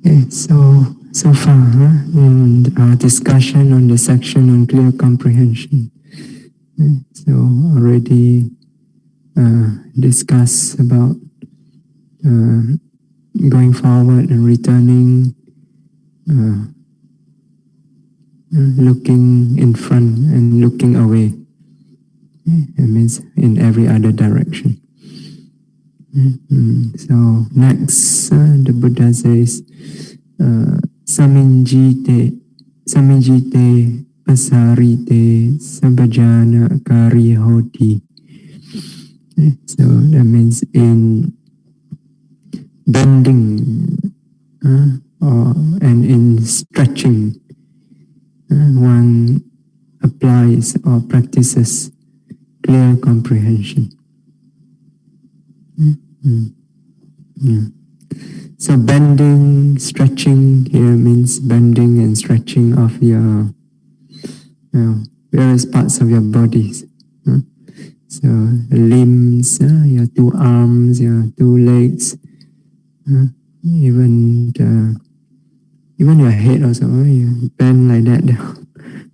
Okay, so far in our discussion on the section on clear comprehension, so already discuss about going forward and returning, looking in front and looking away. It means in every other direction. So next, the Buddha says, Saminjite pasarite sabajana kari hoti. So that means in bending and in stretching, one applies or practices clear comprehension. So bending, stretching here means bending and stretching of your various parts of your bodies. So limbs, your two arms, your two legs, even your head also. You bend like that down,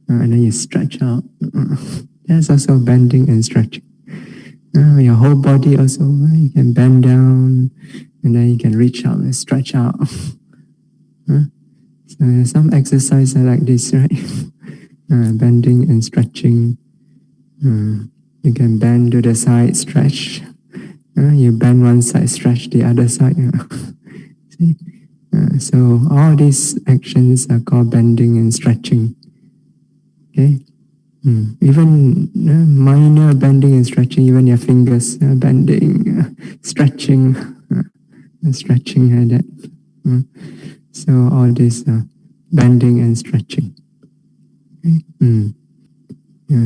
and then you stretch out. That's also bending and stretching. Your whole body also, you can bend down and then you can reach out and stretch out. So some exercises like this, right? Bending and stretching. You can bend to the side, stretch. You bend one side, stretch the other side. See? So all these actions are called bending and stretching. Okay. Even minor bending and stretching, even your fingers bending, stretching, stretching like that. So all this bending and stretching. Okay.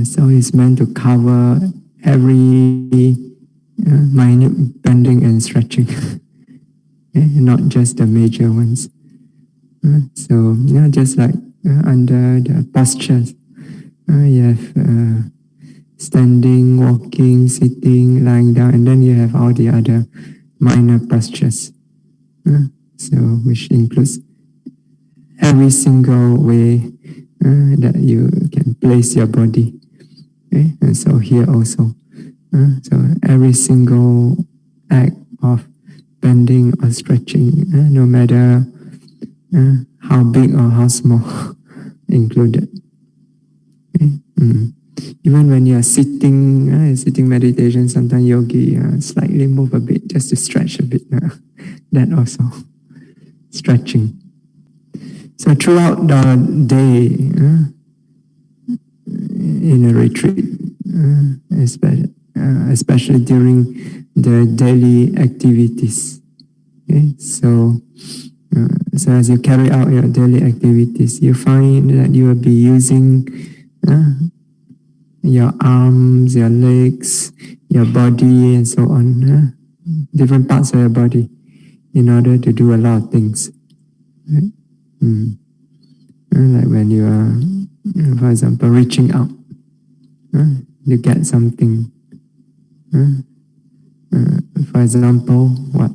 So it's meant to cover every minute bending and stretching, okay? Not just the major ones. So just like under the postures. You have standing, walking, sitting, lying down, and then you have all the other minor postures. So which includes every single way that you can place your body. Okay? And so here also. So every single act of bending or stretching, no matter how big or how small, included. Okay. Even when you are sitting, sitting meditation, sometimes yogi slightly move a bit just to stretch a bit. That also stretching. So throughout the day, in a retreat, especially during the daily activities. Okay? So as you carry out your daily activities, you find that you will be using your arms, your legs, your body, and so on, different parts of your body, in order to do a lot of things. Right? Like when you are, for example, reaching out to get something. For example, what?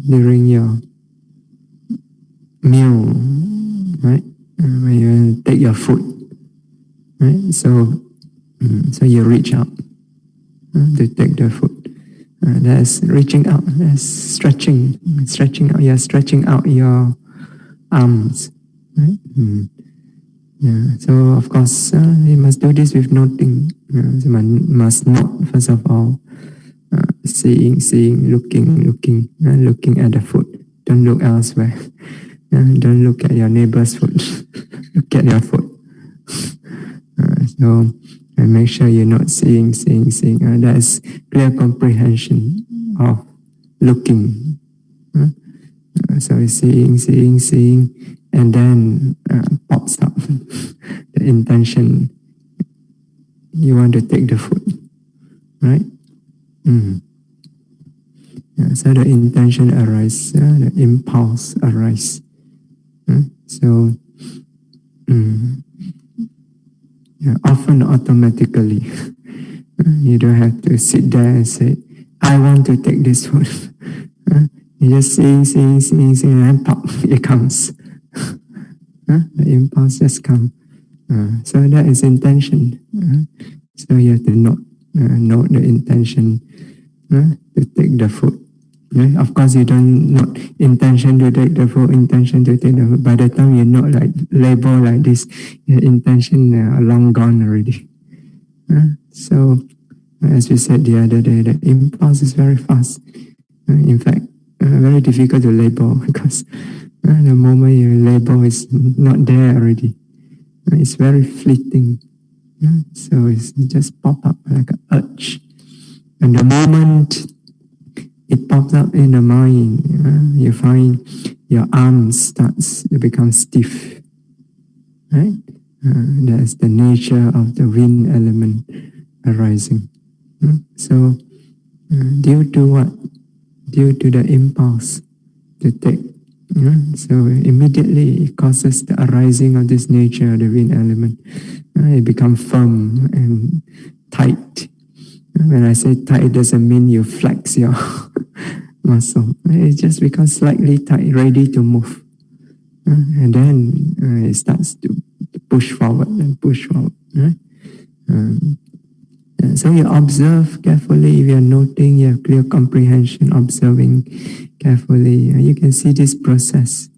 During your meal, right? When you take your food. Right? So you reach out to take the food. That's reaching out. That's stretching out. You're stretching out your arms. Right? Yeah. So of course you must do this with noting. You must note first of all. Seeing, looking at the food. Don't look elsewhere. Don't look at your neighbor's food. Look at your food. So and make sure you're not seeing. That's clear comprehension of looking. So seeing, and then pops up the intention. You want to take the food, right? So the intention arises, the impulse arises. So often automatically, you don't have to sit there and say, I want to take this food. You just seeing, and pop, it comes. The impulse just comes. So that is intention. So you have to note the intention to take the food. Of course, you don't note intention to take the food, intention to take the food. By the time you note like label like this, your intention long gone already. So, as we said the other day, the impulse is very fast. In fact, very difficult to label because the moment you label is not there already. It's very fleeting. So it's just pop up like an urge. And the moment it pops up in the mind, you find your arms starts to become stiff. Right? That's the nature of the wind element arising. So due to what? Due to the impulse to take. So immediately it causes the arising of this nature, the wind element. It becomes firm and tight. When I say tight, it doesn't mean you flex your muscle. It just becomes slightly tight, ready to move. And then it starts to push forward and push forward. Right? So you observe carefully. If you're noting, you have clear comprehension, observing carefully. You can see this process,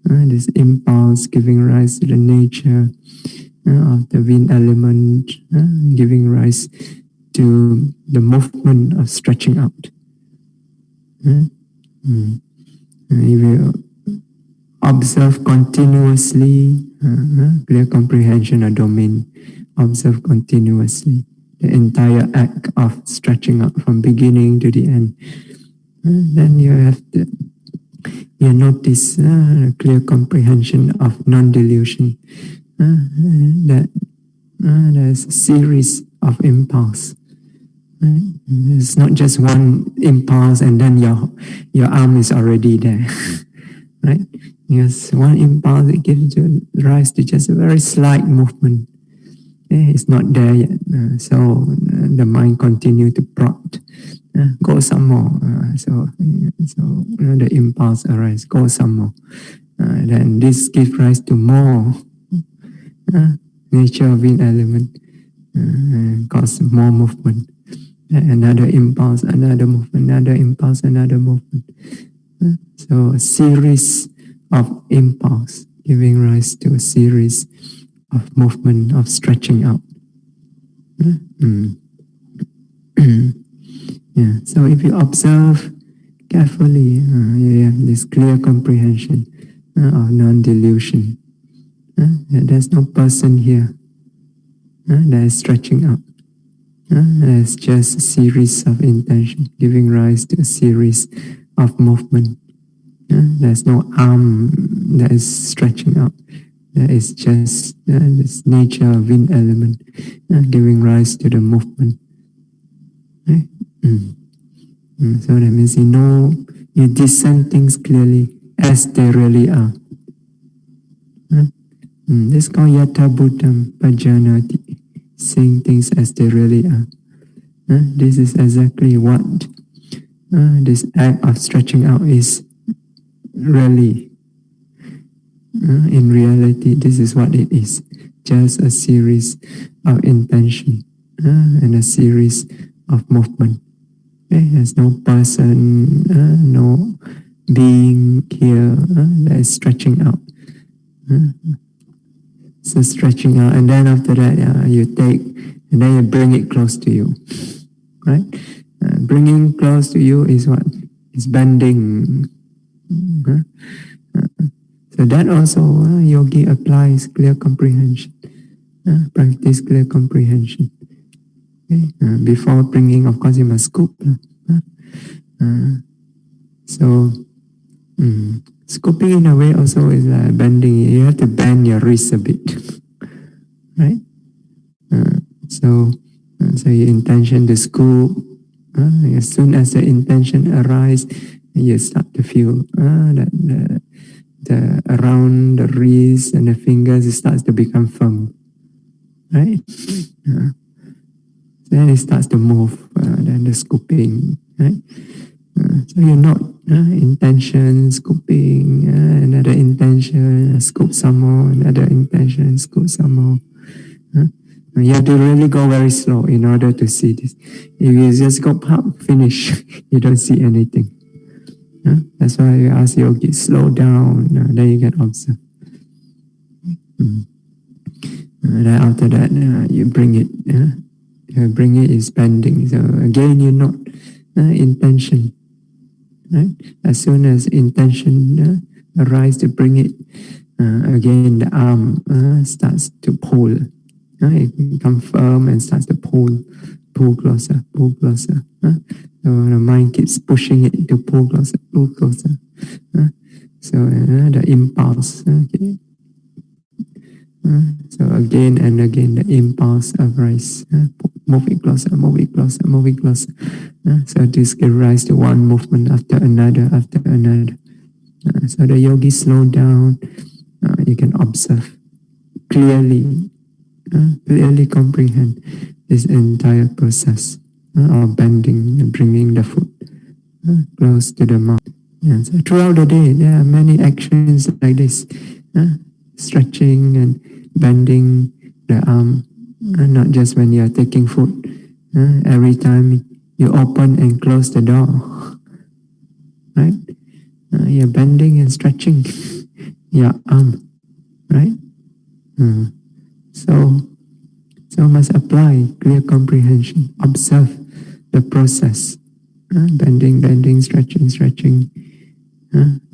this impulse giving rise to the nature of the wind element, giving rise to the movement of stretching out. If you observe continuously, clear comprehension of domain, observe continuously the entire act of stretching out from beginning to the end. Then you have you notice clear comprehension of non-delusion. That there's a series of impulse. It's not just one impulse and then your arm is already there. Right? Yes, one impulse it gives rise to just a very slight movement. It's not there yet. So the mind continue to prod. Go some more. So the impulse arises. Go some more. Then this gives rise to more nature of wind element. Cause more movement. Another impulse, another movement, another impulse, another movement. So a series of impulse giving rise to a series of movement, of stretching out. Yeah. So if you observe carefully, you have this clear comprehension of non-delusion. There's no person here that is stretching out. There's just a series of intention giving rise to a series of movement. There's no arm that is stretching out. There is just this nature of wind element giving rise to the movement. Right? So that means you discern things clearly as they really are. This is called yatha bhuttam pajanati, seeing things as they really are. This is exactly what this act of stretching out is really. In reality, this is what it is. Just a series of intention and a series of movement. There's no person, no being here that is stretching out. So stretching out, and then after that, you take, and then you bring it close to you. Right? Bringing close to you is what? Is bending. So that also, yogi applies clear comprehension. Practice clear comprehension. Okay? Before bringing, of course, you must scoop. So, scooping in a way also is bending. You have to bend your wrist a bit. Right? So your intention to scoop, as soon as the intention arises, you start to feel that the around the wrist and the fingers, it starts to become firm. Right? Then it starts to move, then the scooping. Right? So you're not intention, scooping, another intention, scoop some more, another intention, scoop some more. You have to really go very slow in order to see this. If you just go pop, finish, you don't see anything. That's why you ask yogi, slow down, then you can observe. Then after that, you bring it. Bring it is bending. So again, you're not intention. Right? As soon as intention arises to bring it, again the arm starts to pull. It becomes firm and starts to pull closer, pull closer. So the mind keeps pushing it to pull closer, pull closer. So the impulse. Okay. So again and again the impulse arises. Move it closer, move it closer, move it closer. So this gives rise to one movement after another, after another. So the yogi slow down. You can observe clearly, clearly comprehend this entire process of bending and bringing the foot close to the mouth. So throughout the day, there are many actions like this, stretching and bending the arm, not just when you are taking food. Every time you open and close the door, right? You're bending and stretching your arm, right? So must apply clear comprehension. Observe the process, bending, bending, stretching, stretching.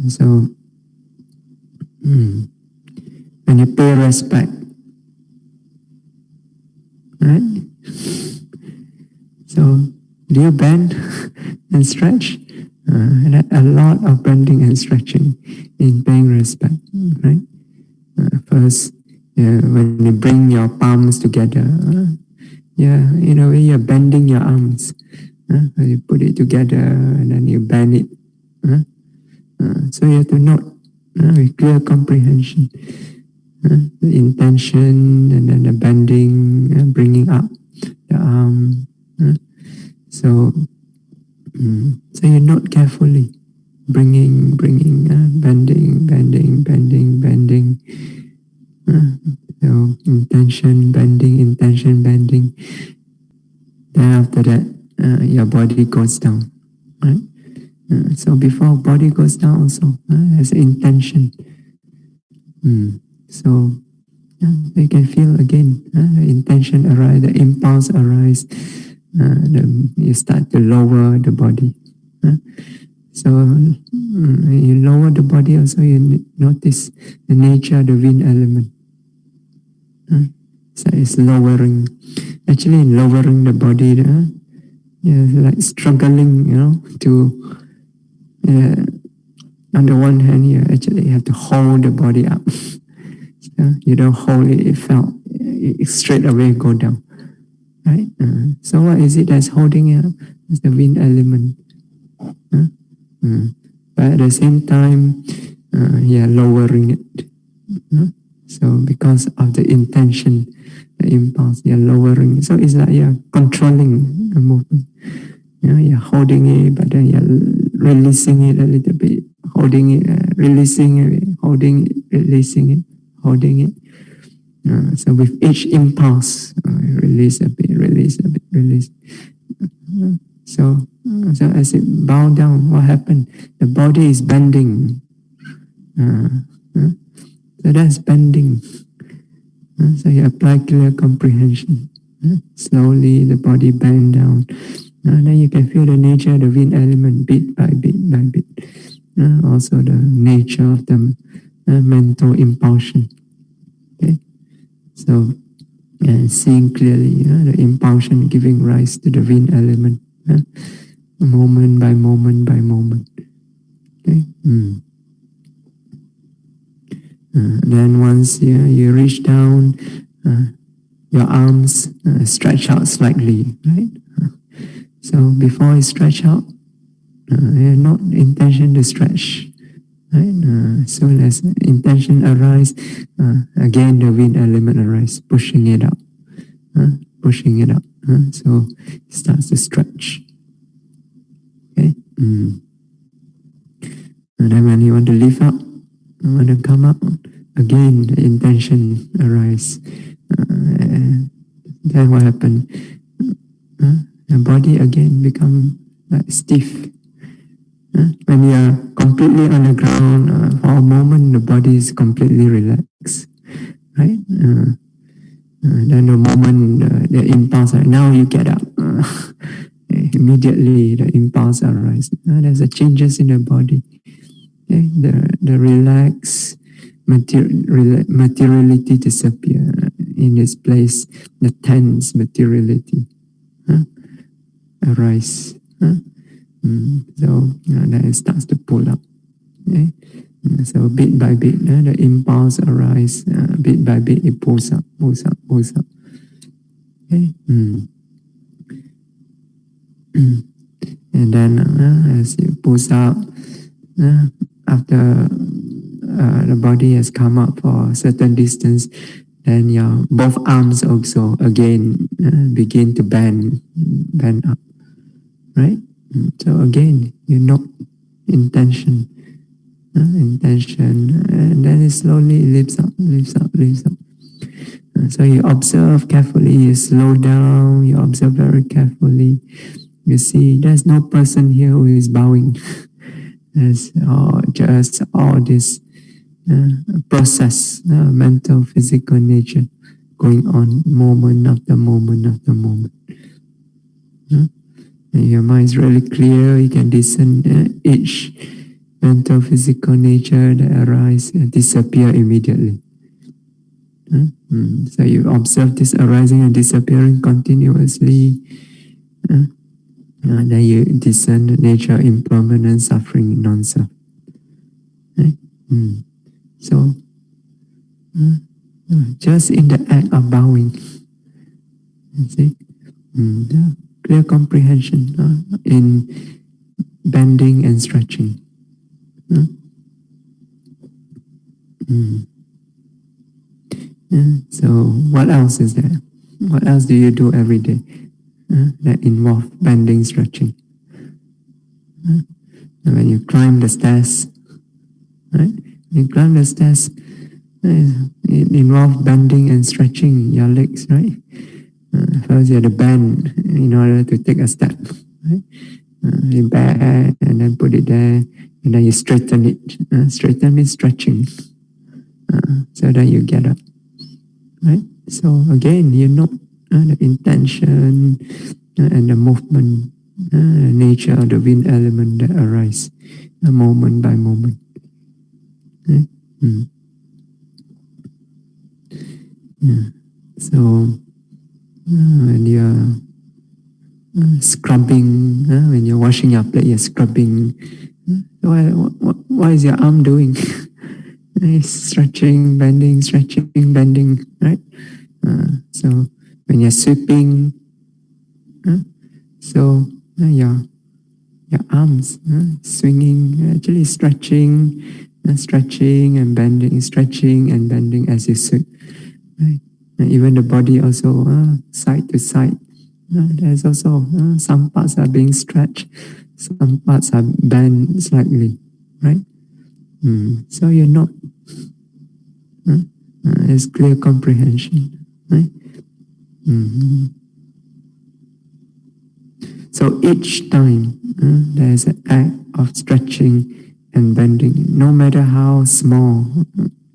So when you pay respect, right? So do you bend and stretch? A lot of bending and stretching in paying respect, right? First, when you bring your palms together, in a way you're bending your arms. You put it together and then you bend it. So you have to note with clear comprehension the intention and then the bending, bringing up the arm. So you note carefully, bringing, bending, bending, bending, bending. So intention, bending. Then after that, your body goes down. Right? So before body goes down also, has intention. So you can feel again, the intention arise, the impulse arise, you start to lower the body. So you lower the body also, you notice the nature of the wind element. So it's lowering. Actually, lowering the body, like struggling, to. On the one hand, you actually have to hold the body up. So you don't hold it; it straight away go down. Right? So what is it that's holding it up? It's the wind element. But at the same time, lowering it. So because of the intention, the impulse, you're lowering. So it's like you're controlling the movement. You're holding it, but then you're releasing it a little bit. Holding it, releasing it, holding it, releasing it, holding it. So with each impulse, release a bit, release a bit, release. So as it bow down, what happened? The body is bending. So that's bending. So you apply clear comprehension. Slowly the body bend down. Then you can feel the nature of the wind element bit by bit by bit. Also the nature of the mental impulsion. Okay? So seeing clearly the impulsion giving rise to the wind element. Moment by moment by moment. Okay? Then once you reach down, your arms stretch out slightly, right? So before you stretch out, not intention to stretch, right? Soon as intention arise, again the wind element arise, pushing it up, pushing it up. So it starts to stretch. Okay. Mm. And then when you want to lift up, you want to come up, again the intention arise. Then what happened? The body again become like stiff. When you are completely on the ground, for a moment the body is completely relaxed, right? Then the moment the impulse, now you get up, immediately the impulse arises. There's a changes in the body. Okay? The relaxed materiality disappear. In its place, the tense materiality arise. So then it starts to pull up. Okay? So bit by bit, the impulse arise. Bit by bit, it pulls up, pulls up, pulls up. Okay? And then as it pulls up, after the body has come up for a certain distance, then your both arms also again begin to bend up, right? So again, you note intention, and then it slowly lifts up, lifts up, lifts up. So you observe carefully, you slow down, you observe very carefully. You see, there's no person here who is bowing. There's just all this process, mental, physical nature going on moment after moment after moment. And your mind is really clear, you can discern each mental, physical nature that arise and disappear immediately. So you observe this arising and disappearing continuously. Then you discern the nature, impermanent, suffering, non-self. Okay? So, just in the act of bowing, you see, clear comprehension in bending and stretching. So, what else is there? What else do you do every day that involve bending, stretching? When you climb the stairs, right? You climb the stairs, it involves bending and stretching your legs, right? First you have to bend in order to take a step, right? You bend and then put it there, and then you straighten it. Straighten means stretching. So then you get up, right? So again, you know the intention and the movement, the nature of the wind element that arise moment by moment. Okay? So when you're scrubbing, when you're washing your plate, you're scrubbing. What is your arm doing? It's stretching, bending, right? So when you're sweeping, so your arms swinging, actually stretching and bending, stretching and bending as you sweep. Right? And even the body also side to side. There's also some parts are being stretched, some parts are bent slightly, right? So you're not. It's clear comprehension, right? So each time there's an act of stretching and bending, no matter how small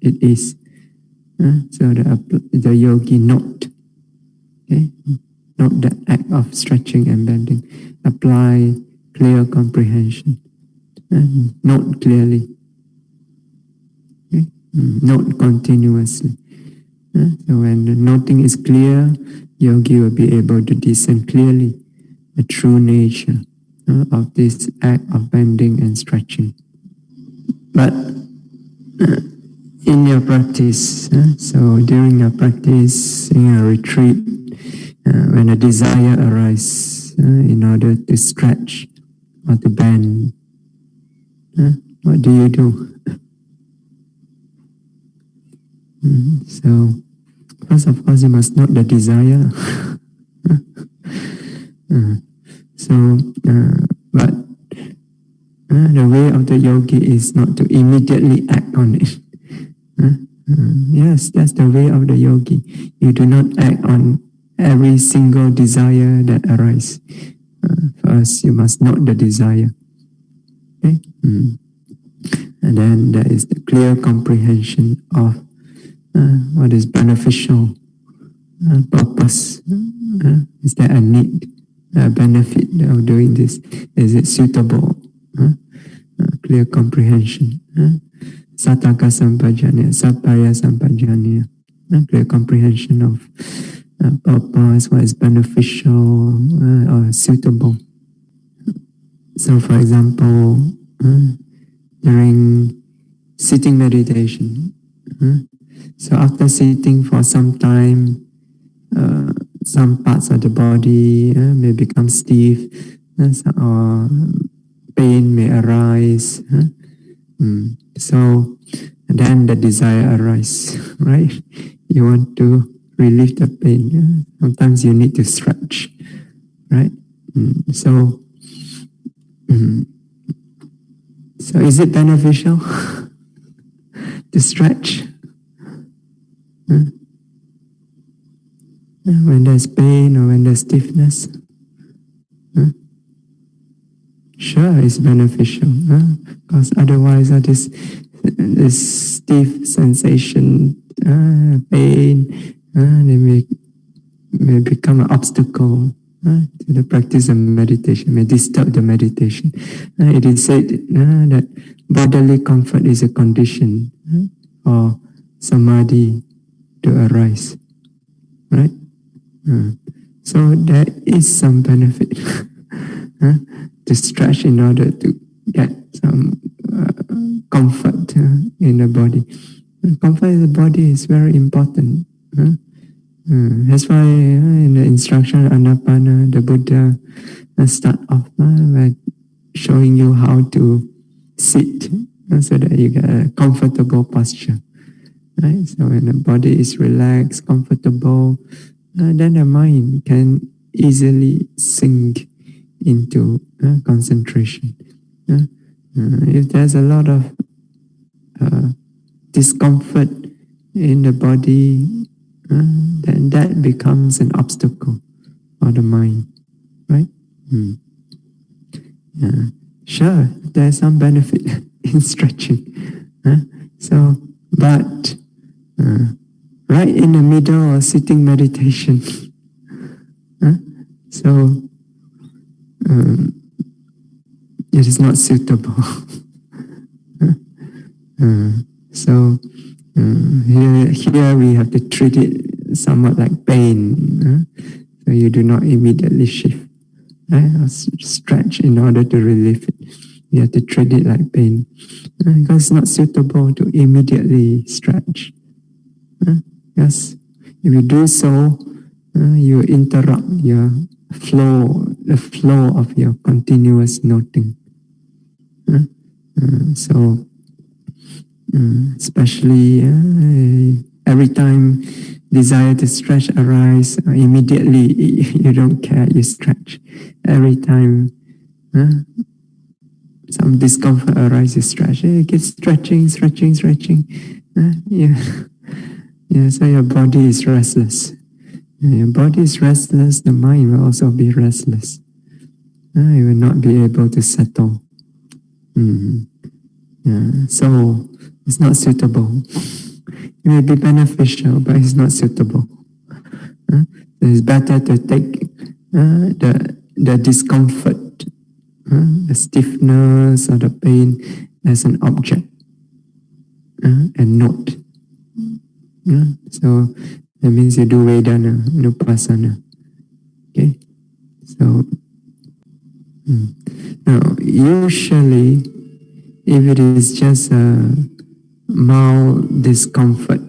it is. So the yogi note, okay? Note the act of stretching and bending. Apply clear comprehension. Note clearly. Okay? Note continuously. So when the noting is clear, yogi will be able to discern clearly the true nature of this act of bending and stretching. But in your practice, so during your practice, in a retreat, when a desire arises in order to stretch or to bend, what do you do? So, first of course, you must note the desire. But of the yogi is not to immediately act on it. Yes, that's the way of the yogi. You do not act on every single desire that arises. First, you must note the desire. Okay? And then there is the clear comprehension of what is beneficial purpose. Is there a need, a benefit of doing this? Is it suitable? Clear comprehension. Sataka sampajanya, sapaya sampajanya. Clear comprehension of purpose, what is beneficial or suitable. So, for example, during sitting meditation, so after sitting for some time, some parts of the body may become stiff, or pain may arise. So then the desire arises, right? You want to relieve the pain. Sometimes you need to stretch, right? So is it beneficial to stretch? When there's pain or when there's stiffness? Sure, it's beneficial, because otherwise this stiff sensation, pain, they may become an obstacle to the practice of meditation, may disturb the meditation. It is said that bodily comfort is a condition for samadhi to arise, right? So there is some benefit to stretch in order to get some comfort in the body. Comfort in the body is very important. That's why in the instruction of Anapana, the Buddha start off by showing you how to sit so that you get a comfortable posture. Right? So when the body is relaxed, comfortable, then the mind can easily sink into concentration. If there's a lot of discomfort in the body, then that becomes an obstacle for the mind, right? Sure, there's some benefit in stretching. But right in the middle of sitting meditation, it is not suitable. Here we have to treat it somewhat like pain. So you do not immediately shift, right? Or stretch in order to relieve it. You have to treat it like pain, because it's not suitable to immediately stretch. Yes, if you do so, you interrupt the flow of your continuous noting. Especially every time desire to stretch arises, immediately you don't care, you stretch. Every time some discomfort arises, stretch. You keep stretching. So your body is restless. Your body is restless, the mind will also be restless. You will not be able to settle. So it's not suitable. It may be beneficial, but it's not suitable. It's better to take the discomfort, the stiffness or the pain as an object and note. So that means you do Vedana, Vipassana. Okay? So now usually if it is just a mild discomfort,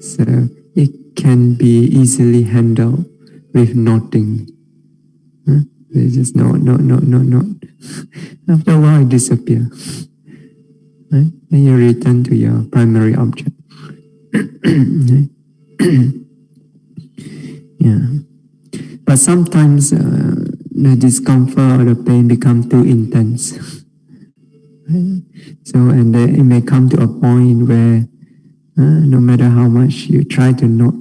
so it can be easily handled with noting. You just note. After a while it disappears. Right? Then you return to your primary object. But sometimes the discomfort or the pain become too intense. So, and then it may come to a point where no matter how much you try to not,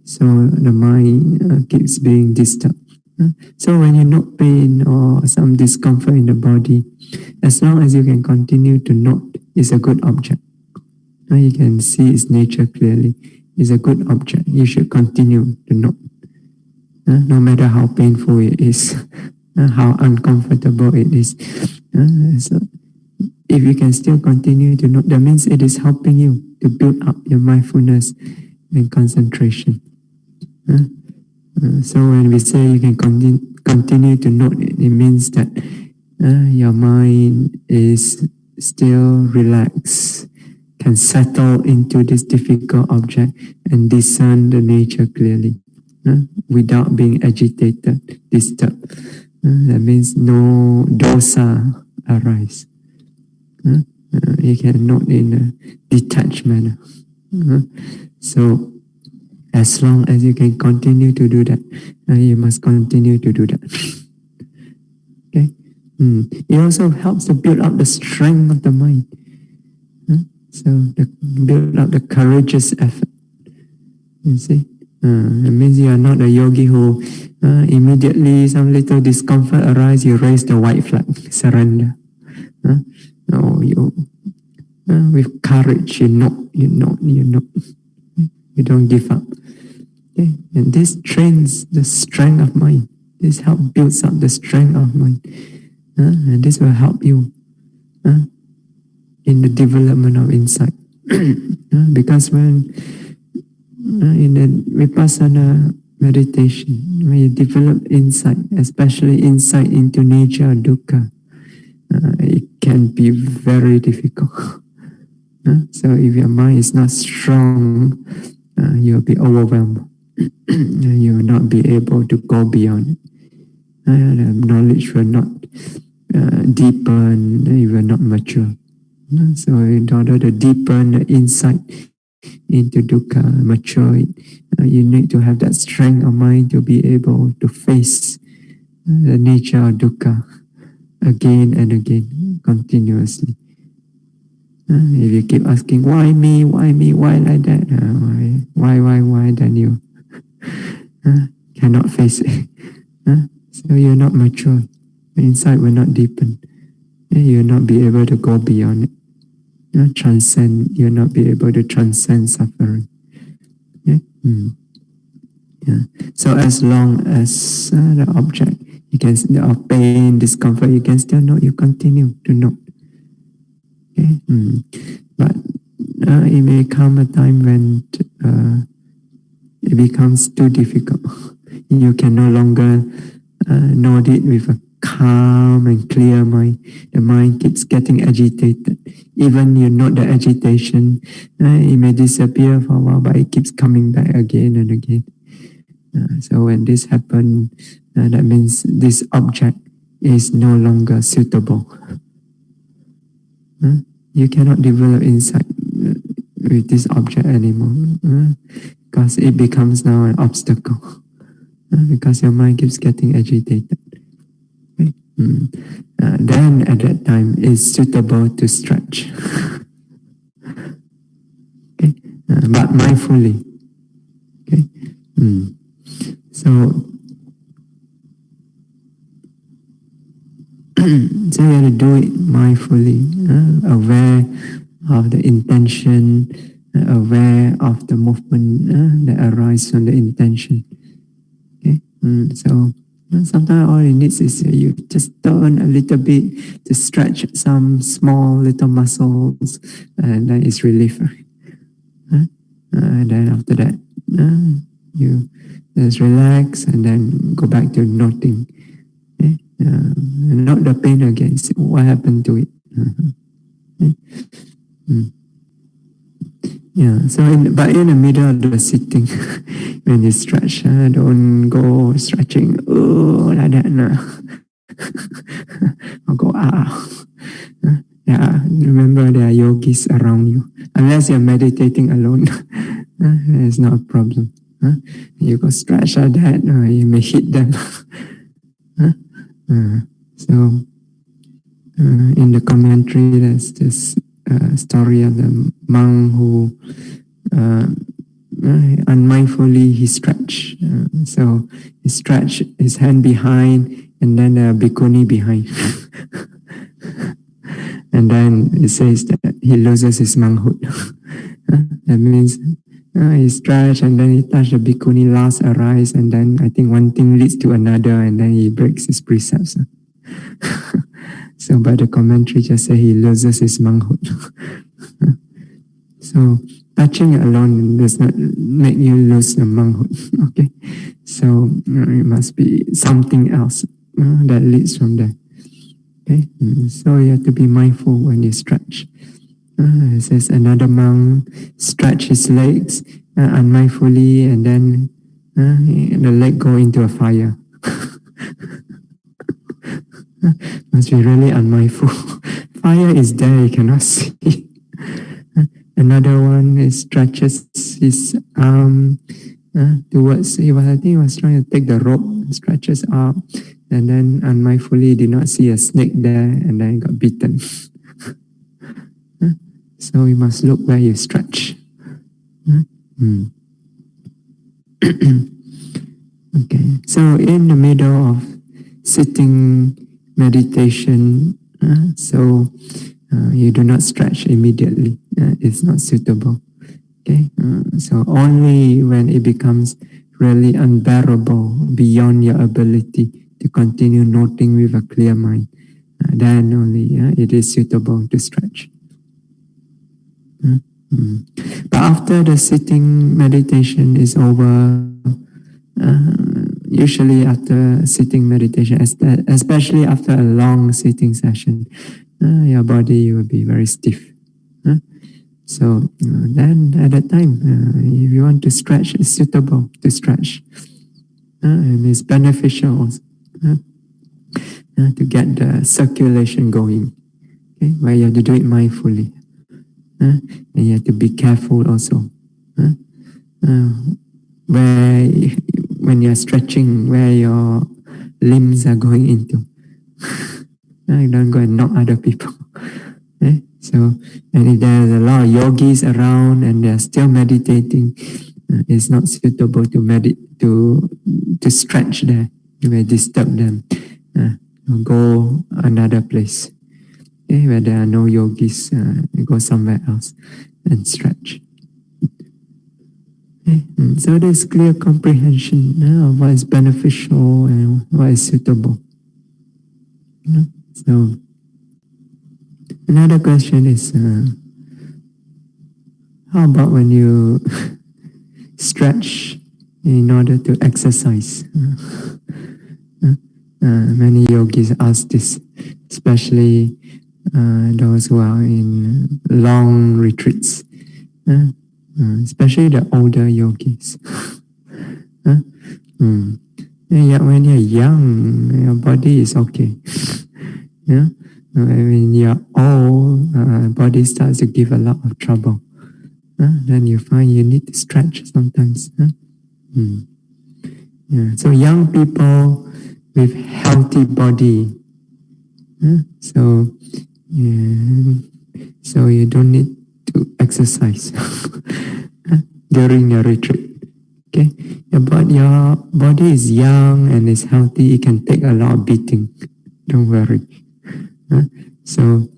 so the mind keeps being disturbed. So when you note pain or some discomfort in the body, as long as you can continue to note, it's a good object. You can see its nature clearly. It's a good object. You should continue to note. No matter how painful it is, how uncomfortable it is. So if you can still continue to note, that means it is helping you to build up your mindfulness and concentration. So when we say you can continue to note, it means that your mind is still relaxed, can settle into this difficult object and discern the nature clearly without being agitated, disturbed. That means no dosa arise. You can note in a detached manner. So as long as you can continue to do that, you must continue to do that. Okay. It also helps to build up the strength of the mind. So build up the courageous effort. You see, it means you are not a yogi who immediately some little discomfort arises, you raise the white flag, surrender. No, you with courage, you note. You don't give up. Okay? And this trains the strength of mind. This helps builds up the strength of mind. And this will help you in the development of insight. Because when in the Vipassana meditation, when you develop insight, especially insight into nature or dukkha, it can be very difficult. So if your mind is not strong, you'll be overwhelmed. You will not be able to go beyond it. The knowledge will not deepen, it will not mature. So in order to deepen the insight into dukkha, mature it, you need to have that strength of mind to be able to face the nature of dukkha again and again, continuously. If you keep asking, why me, why like that? Why, then you cannot face it. So you're not mature. The insight will not deepen. You will not be able to go beyond it. Transcend. You will not be able to transcend suffering. So as long as the object, you can of pain, discomfort, you can still note. You continue to note. Okay? But it may come a time when it becomes too difficult. You can no longer note it with a calm and clear mind. The mind keeps getting agitated. Even you note the agitation, it may disappear for a while, but it keeps coming back again and again. So when this happens, that means this object is no longer suitable. You cannot develop insight with this object anymore because it becomes now an obstacle because your mind keeps getting agitated. Okay? Then at that time it's suitable to stretch. Okay? But mindfully. Okay? So so you have to do it mindfully, aware of the intention, aware of the movement that arises from the intention. Okay? So sometimes all it needs is you just turn a little bit to stretch some small little muscles, and then it's relief. And then after that, you just relax and then go back to noting. Okay? Not the pain again. See what happened to it. Yeah. So, but in the middle of the sitting, when you stretch, don't go stretching. Oh, like that. No. Or go yeah. Remember, there are yogis around you. Unless you're meditating alone, it's not a problem. You go stretch like that, you may hit them. So In the commentary, there's this story of the monk who unmindfully he stretched. So he stretched his hand behind, and then the bhikkhuni behind. And then it says that he loses his monkhood. That means he stretched, and then he touched the bhikkhuni last arise, and then I think one thing leads to another, and then he breaks his precepts. So by the commentary just say he loses his monkhood. So touching alone does not make you lose the monkhood. Okay, so it must be something else that leads from there. Okay, so you have to be mindful when you stretch. It says another monk stretch his legs unmindfully, and then the leg go into a fire. Must be really unmindful. Fire is there, you cannot see. Another one is stretches his arm towards, I think he was trying to take the rope, stretches up, and then unmindfully did not see a snake there, and then got bitten. So you must look where you stretch. Okay, so in the middle of sitting meditation, so you do not stretch immediately. It's not suitable. Okay, so only when it becomes really unbearable beyond your ability to continue noting with a clear mind, then only it is suitable to stretch. But after the sitting meditation is over, usually after sitting meditation, especially after a long sitting session, your body will be very stiff. So then at that time, if you want to stretch, it's suitable to stretch. And it's beneficial also, to get the circulation going. Okay? Where you have to do it mindfully. And you have to be careful also. Where when you're stretching, where your limbs are going into. You don't go and knock other people. So, and if there's a lot of yogis around and they're still meditating, it's not suitable to stretch there. You may disturb them. Go another place. Okay, where there are no yogis, go somewhere else and stretch. Okay. So there's clear comprehension of what is beneficial and what is suitable. So another question is, how about when you stretch in order to exercise? Many yogis ask this, especially those who are in long retreats, especially the older yogis. And yet when you're young, your body is okay. When you're old, body starts to give a lot of trouble. Then you find you need to stretch sometimes. So young people with healthy body, so you don't need to exercise during your retreat. Okay, but your body is young and is healthy. It can take a lot of beating. Don't worry. So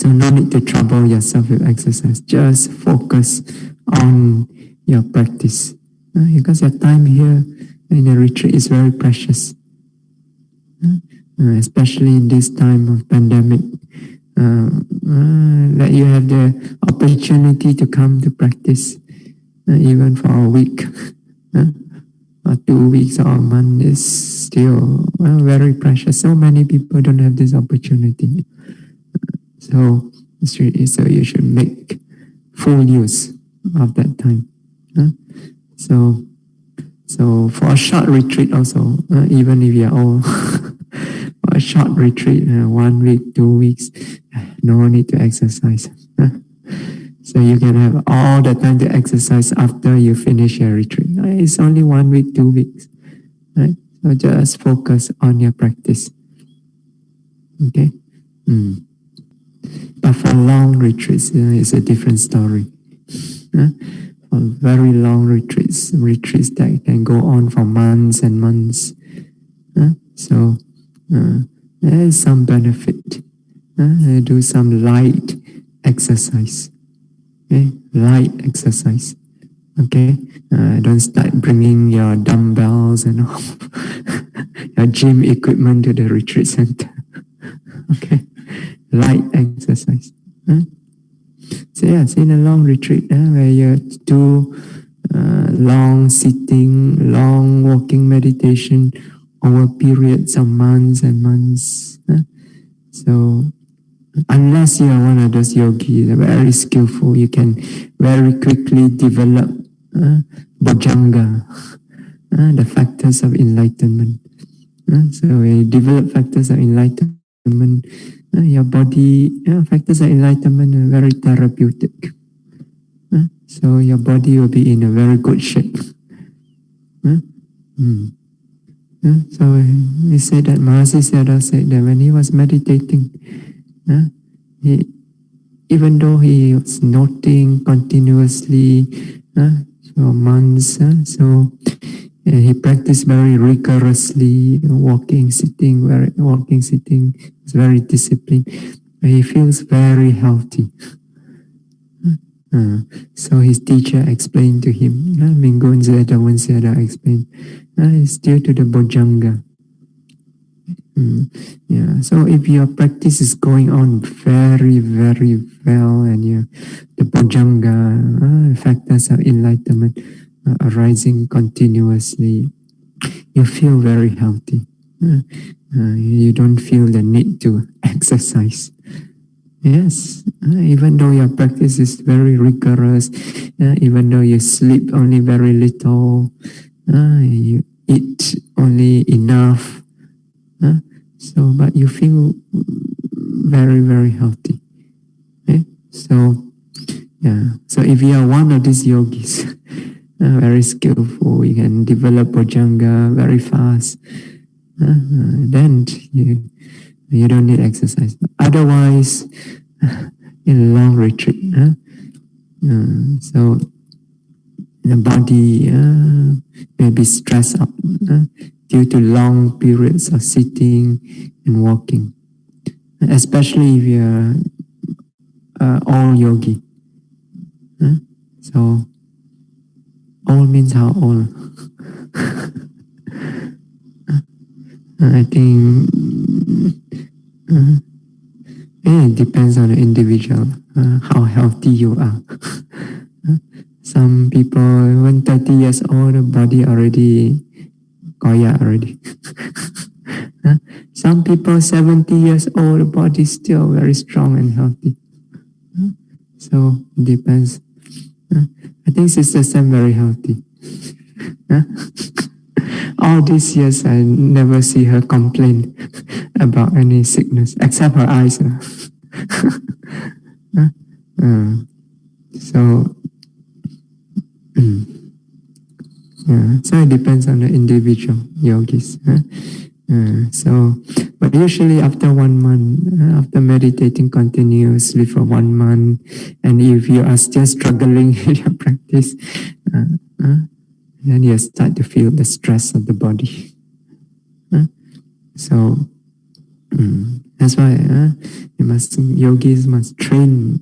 no need to trouble yourself with exercise. Just focus on your practice, because your time here in the retreat is very precious, especially in this time of pandemic. That you have the opportunity to come to practice, even for a week, or 2 weeks or a month, is still very precious. So many people don't have this opportunity. So you should make full use of that time. So for a short retreat also, even if you're old, for a short retreat, 1 week, 2 weeks, no need to exercise. So you can have all the time to exercise after you finish your retreat. It's only 1 week, 2 weeks, right? So just focus on your practice. Okay? But for long retreats, it's a different story. For very long retreats that can go on for months and months. So there is some benefit. Do some light exercise. Okay? Light exercise. Okay? Don't start bringing your dumbbells and all your gym equipment to the retreat center. Okay? Light exercise. So yes, in a long retreat where you do long sitting, long walking meditation over periods of months and months. So unless you are one of those yogis, very skillful, you can very quickly develop bojjhanga, the factors of enlightenment. So when you develop factors of enlightenment, your body, factors of enlightenment are very therapeutic. So your body will be in a very good shape. So he said that Mahasi Sayadaw said that when he was meditating, even though he was noting continuously for months, so he practiced very rigorously, walking, sitting, it's very disciplined. He feels very healthy. So his teacher explained to him, Mingun Sayadaw explained, it's due to the bojjhanga. So if your practice is going on very, very well and the bojjhanga, factors of enlightenment arising continuously, you feel very healthy. You don't feel the need to exercise. Yes, even though your practice is very rigorous, even though you sleep only very little, you eat only enough, but you feel very, very healthy. Okay? So if you are one of these yogis, very skillful, you can develop bojjhanga very fast, then you don't need exercise. Otherwise, in a long retreat, so the body may be stressed out due to long periods of sitting and walking, especially if you're all yogi. So all means how old? I think it depends on the individual, how healthy you are. Some people, when 30 years old, the body already koya already. Some people 70 years old, the body still very strong and healthy. So it depends. I think Sister Sam very healthy. All these years I never see her complain about any sickness except her eyes. So so it depends on the individual yogis. But usually after 1 month, after meditating continuously for 1 month, and if you are still struggling in your practice, then you start to feel the stress of the body. So that's why yogis must train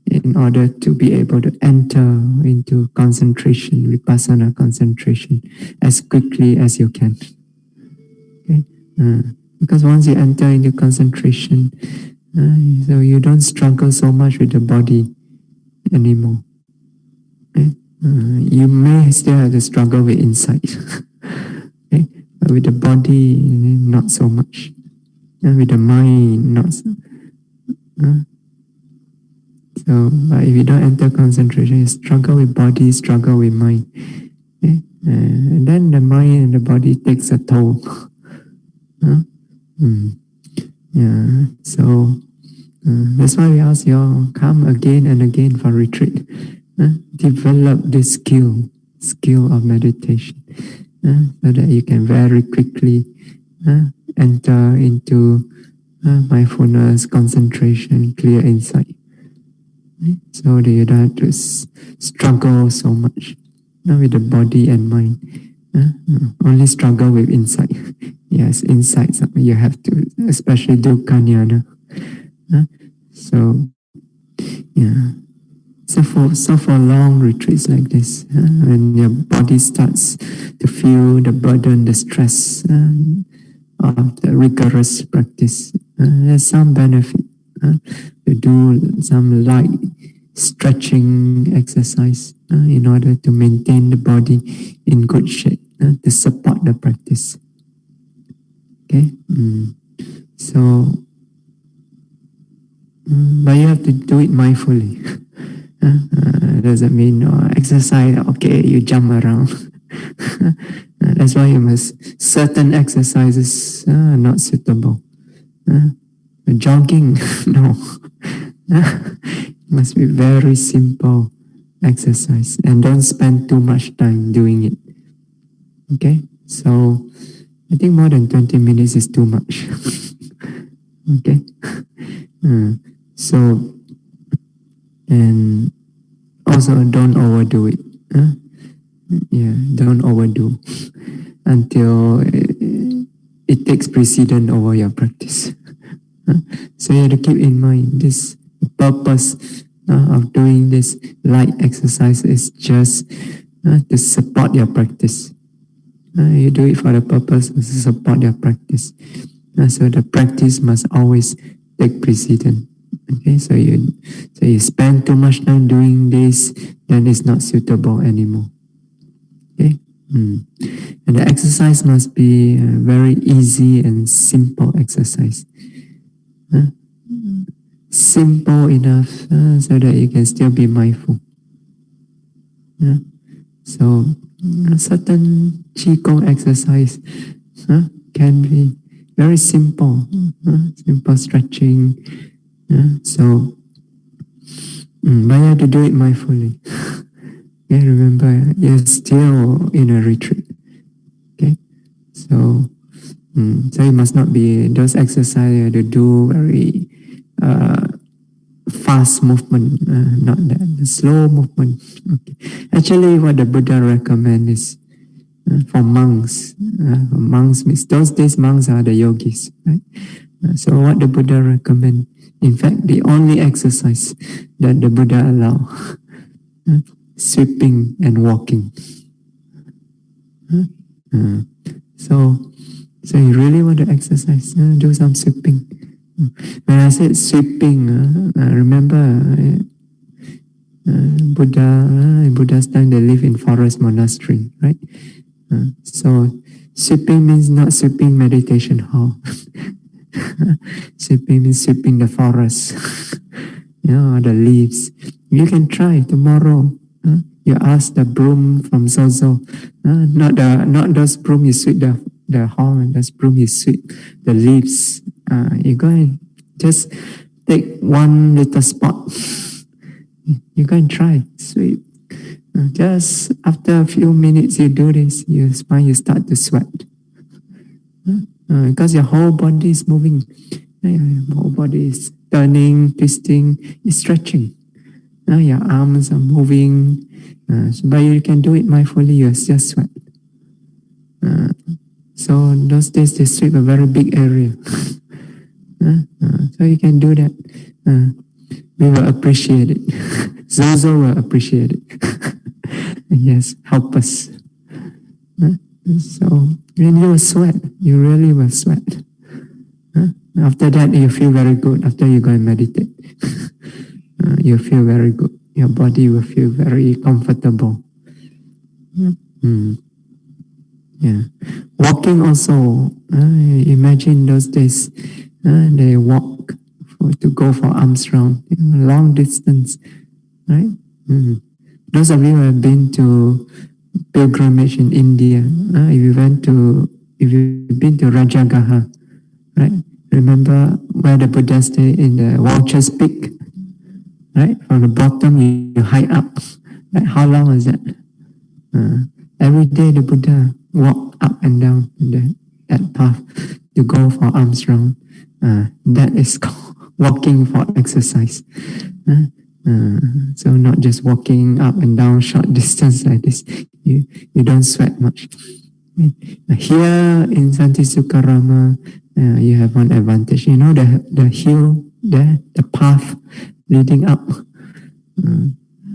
in order to be able to enter into concentration, Vipassana concentration, as quickly as you can. Okay? Because once you enter into concentration, so you don't struggle so much with the body anymore. Okay? You may still have to struggle with insight, okay? But with the body, not so much. And with the mind, not so. But if you don't enter concentration, you struggle with body, struggle with mind. Okay? And then the mind and the body takes a toll. So that's why we ask you all, come again and again for retreat. Develop this skill of meditation. so that you can very quickly enter into mindfulness, concentration, clear insight. So that you don't have to struggle so much with the body and mind. Only struggle with insight. Yes, insights you have to, especially dukkha jnana. So, yeah. So for long retreats like this, when your body starts to feel the burden, the stress of the rigorous practice, there's some benefit to do some light stretching exercise in order to maintain the body in good shape, to support the practice. Okay, so but you have to do it mindfully. Doesn't mean exercise, okay, you jump around. That's why you must, certain exercises are not suitable. Jogging, no. It must be very simple exercise and don't spend too much time doing it. Okay, so I think more than 20 minutes is too much. Okay, so, and also don't overdo it. Yeah, don't overdo until it takes precedence over your practice. So you have to keep in mind this purpose of doing this light exercise is just to support your practice. You do it for the purpose to support your practice. So the practice must always take precedence. Okay, so you spend too much time doing this, then it's not suitable anymore. Okay, and the exercise must be very easy and simple exercise. Simple enough so that you can still be mindful. So certain qigong exercise can be very simple, simple stretching. So, but you have to do it mindfully. Okay, remember, you're still in a retreat. Okay, so so you must not be those exercises you have to do very fast movement, not that slow movement. Okay. Actually, what the Buddha recommends is for monks. Monks means those days monks are the yogis, right? So what the Buddha recommends, in fact, the only exercise that the Buddha allow, sweeping and walking. So you really want to exercise, do some sweeping. When I said sweeping, remember in Buddha's time they live in forest monastery, right? So sweeping means not sweeping meditation hall. Sweeping means sweeping the forest, the leaves. You can try tomorrow. You ask the broom from Zozo, not those broom you sweep the hall, and those broom you sweep the leaves. You go and just take one little spot. You go and try sweep. Just after a few minutes you do this, you start to sweat. Because your whole body is moving. Your whole body is turning, twisting, it's stretching. Your arms are moving. But you can do it mindfully, you just sweat. So those days they sweep a very big area. So you can do that. We will appreciate it. Zozo will appreciate it. Yes, help us. So when you will sweat, you really will sweat. After that, you feel very good. After you go and meditate, you feel very good. Your body will feel very comfortable. Yeah. Walking also. Imagine those days, they walk to go for alms round, long distance, right? Those of you who have been to pilgrimage in India, if you've been to Rajagaha, right? Remember where the Buddha stayed in the Vulture's Peak, right? From the bottom you hike up. Right? How long was that? Every day the Buddha walk up and down that path to go for arms round. That is called walking for exercise. So not just walking up and down short distance like this. You don't sweat much. Here in Santi Sukarama, you have one advantage. You know the hill there, the path leading up.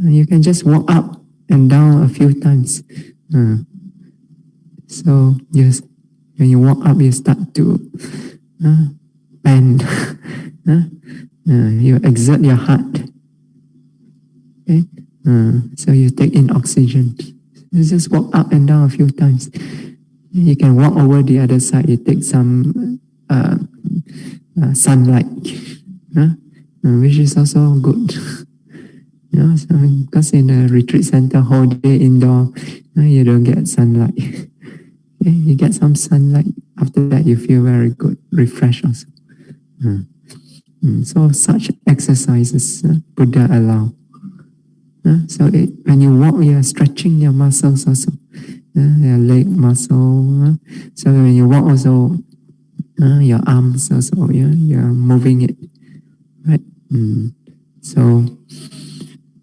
You can just walk up and down a few times. So yes, when you walk up, you start to bend. You exert your heart. Okay? So you take in oxygen. You just walk up and down a few times. You can walk over the other side. You take some sunlight, which is also good. So because in a retreat center, whole day indoor, you don't get sunlight. Okay? You get some sunlight. After that, you feel very good, refreshed also. So such exercises Buddha allow. So when you walk, you are stretching your muscles also. Your leg muscle. So when you walk also, your arms also, you are moving it. Right? So,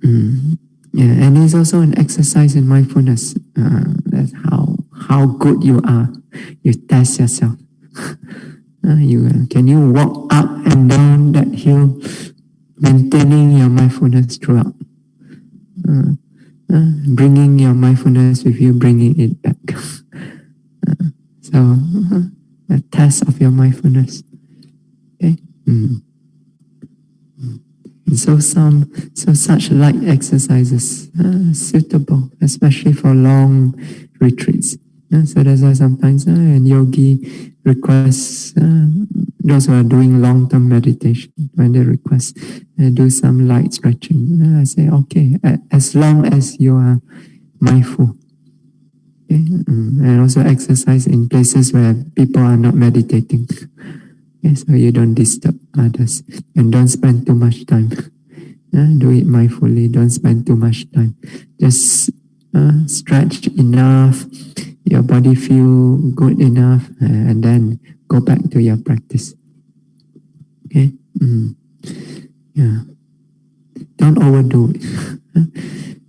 and it's also an exercise in mindfulness. That's how good you are. You test yourself. Can you walk up and down that hill, maintaining your mindfulness throughout? Bringing your mindfulness with you, bringing it back. So, a test of your mindfulness. Okay. So such light exercises suitable, especially for long retreats. So that's why sometimes and yogi requests those who are doing long-term meditation, when they request do some light stretching, I say okay, as long as you are mindful. Okay? And also exercise in places where people are not meditating. Okay? So you don't disturb others and don't spend too much time. Do it mindfully, don't spend too much time. Just stretch enough, your body feel good enough, and then go back to your practice. Okay? Yeah. Don't overdo it.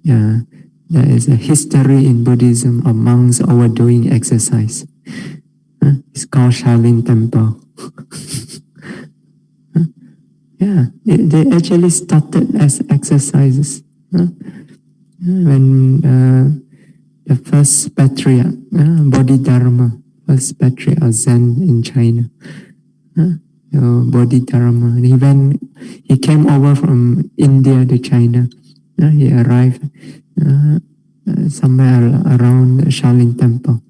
Yeah. There is a history in Buddhism of monks overdoing exercise. It's called Shaolin Temple. Yeah, they actually started as exercises. When the first patriarch, Bodhidharma, first patriarch of Zen in China, Bodhidharma, he came over from India to China. He arrived somewhere around the Shaolin Temple.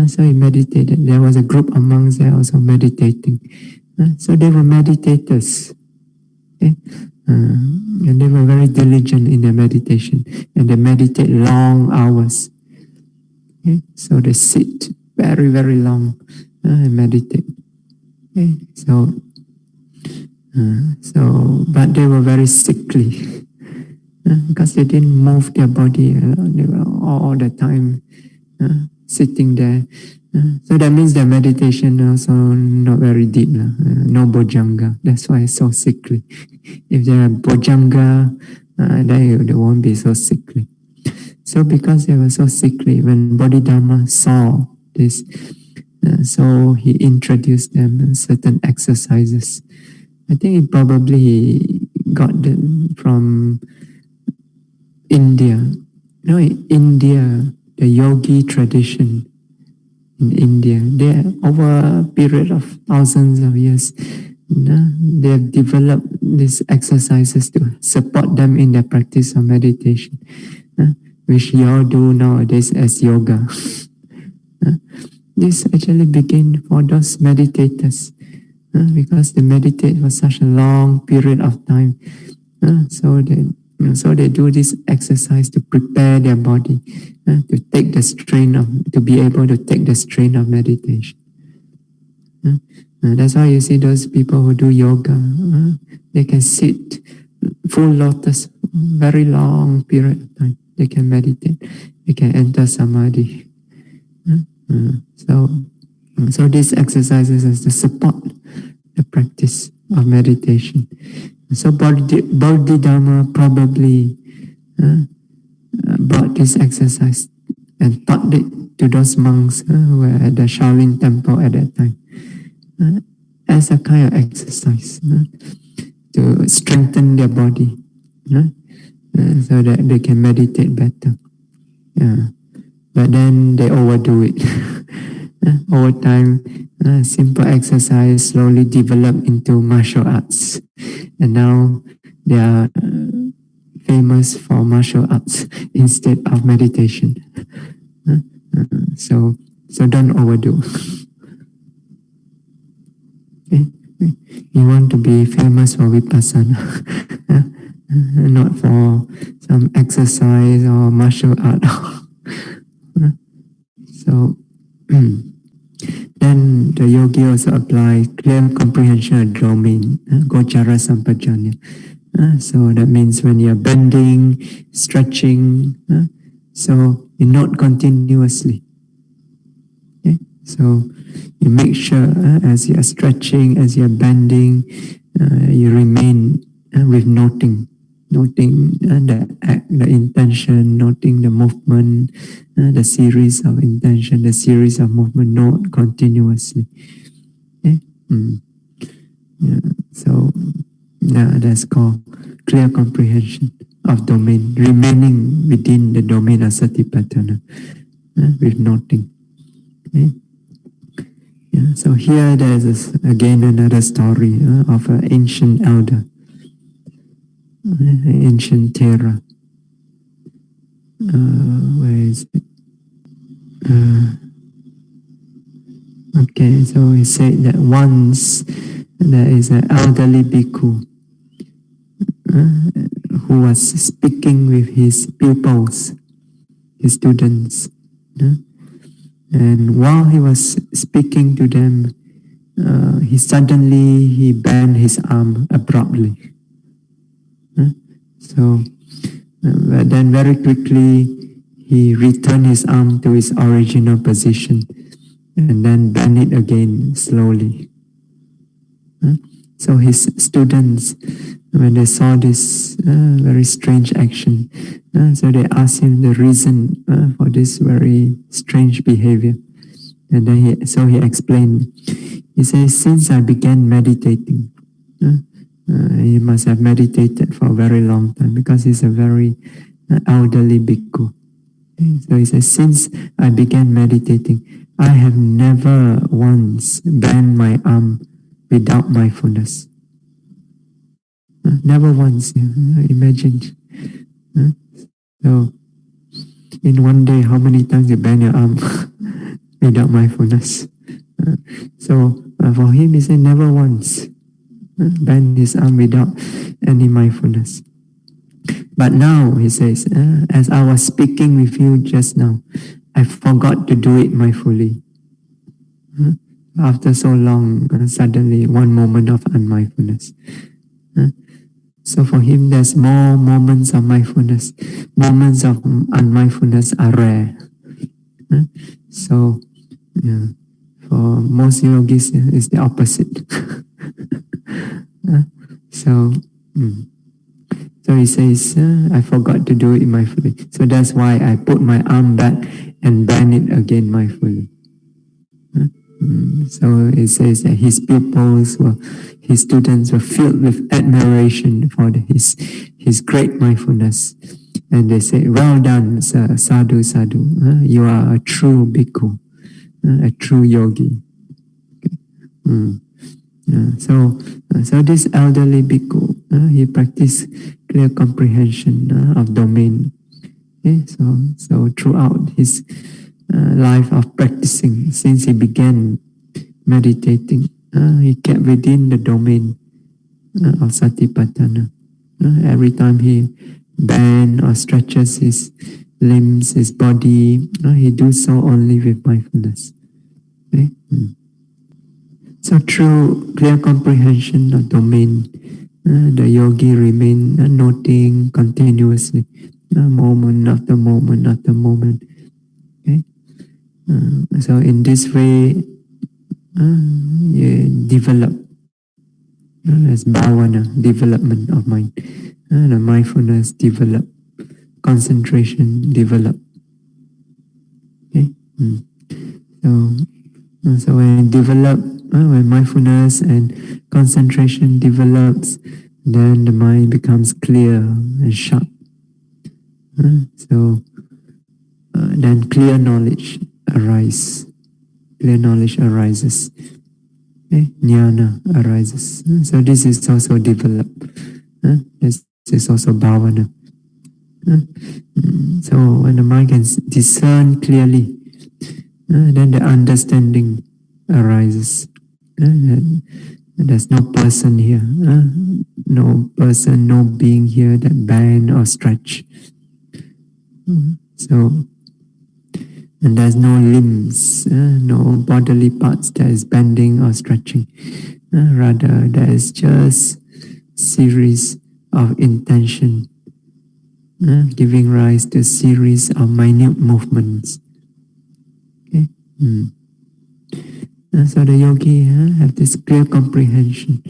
So he meditated. There was a group of monks there also meditating. So they were meditators. Okay? And they were very diligent in their meditation. And they meditate long hours. Okay? So they sit very, very long and meditate. Okay? But they were very sickly. Because they didn't move their body. They were all the time sitting there. So that means their meditation also not very deep. No bojjhanga. That's why it's so sickly. If they are bojjhanga, then they won't be so sickly. So because they were so sickly, when Bodhidharma saw this, so he introduced them certain exercises. I think he probably got them from India. No, in India, the yogi tradition in India, over a period of thousands of years, they have developed these exercises to support them in their practice of meditation, which you all do nowadays as yoga. This actually began for those meditators, because they meditate for such a long period of time. So they do this exercise to prepare their body to take the strain to be able to take the strain of meditation. That's why you see those people who do yoga, they can sit full lotus, very long period of time. They can meditate, they can enter samadhi. So these exercises is to support the practice of meditation. So Bodhidharma probably brought this exercise and taught it to those monks who were at the Shaolin temple at that time as a kind of exercise to strengthen their body so that they can meditate better. But then they overdo it. Over time, simple exercise slowly developed into martial arts. And now they are famous for martial arts instead of meditation. So don't overdo. Okay? You want to be famous for Vipassana, not for some exercise or martial art. So then the yogi also apply clear comprehension of domain, gochara sampajanya. So that means when you're bending, stretching, so you note continuously. Okay? So you make sure as you are stretching, as you are bending, you remain with noting the act, the intention, noting the movement, the series of intention, the series of movement, note continuously. Okay? So that's called clear comprehension of domain, remaining within the domain of satipatthana with noting. Okay? So here there is again another story of an ancient elder, ancient Thera. Where is it? Okay, so he said that once there is an elderly bhikkhu who was speaking with his pupils, his students. And while he was speaking to them, he bent his arm abruptly. But then very quickly he returned his arm to its original position and then bent it again slowly. So his students, when they saw this very strange action, so they asked him the reason for this very strange behavior. And then he explained. He says, since I began meditating, he must have meditated for a very long time because he's a very elderly bhikkhu. So he says, since I began meditating, I have never once bent my arm without mindfulness. Never once. Imagine. So, in one day, how many times you bend your arm without mindfulness? So, for him, he said, never once bend his arm without any mindfulness. But now, he says, as I was speaking with you just now, I forgot to do it mindfully. After so long, suddenly one moment of unmindfulness. So for him, there's more moments of mindfulness. Moments of unmindfulness are rare. So for most yogis, it's the opposite. So he says, I forgot to do it mindfully. So that's why I put my arm back and bend it again mindfully. So it says that his pupils his students were filled with admiration for his great mindfulness. And they say, well done, sadhu, sadhu. You are a true bhikkhu, a true yogi. Okay. So this elderly bhikkhu, he practiced clear comprehension of domain. Okay? So throughout his life of practicing, since he began meditating, he kept within the domain of satipatthana. Every time he bends or stretches his limbs, his body, he does so only with mindfulness. Okay? So through clear comprehension of domain, the yogi remain noting continuously, moment after moment after moment. Okay? So in this way, you develop as bhavana, development of mind. The mindfulness develop, concentration develop. Okay? So when develop, when mindfulness and concentration develops, then the mind becomes clear and sharp. So then clear knowledge arises. Clear knowledge arises. Okay? Jnana arises. So this is also developed. This is also bhavana. So when the mind can discern clearly, then the understanding arises. There's no person here, no person, no being here that bend or stretch. So, and there's no limbs, no bodily parts that is bending or stretching. Rather, there is just series of intention, giving rise to a series of minute movements. Okay? So the yogi have this clear comprehension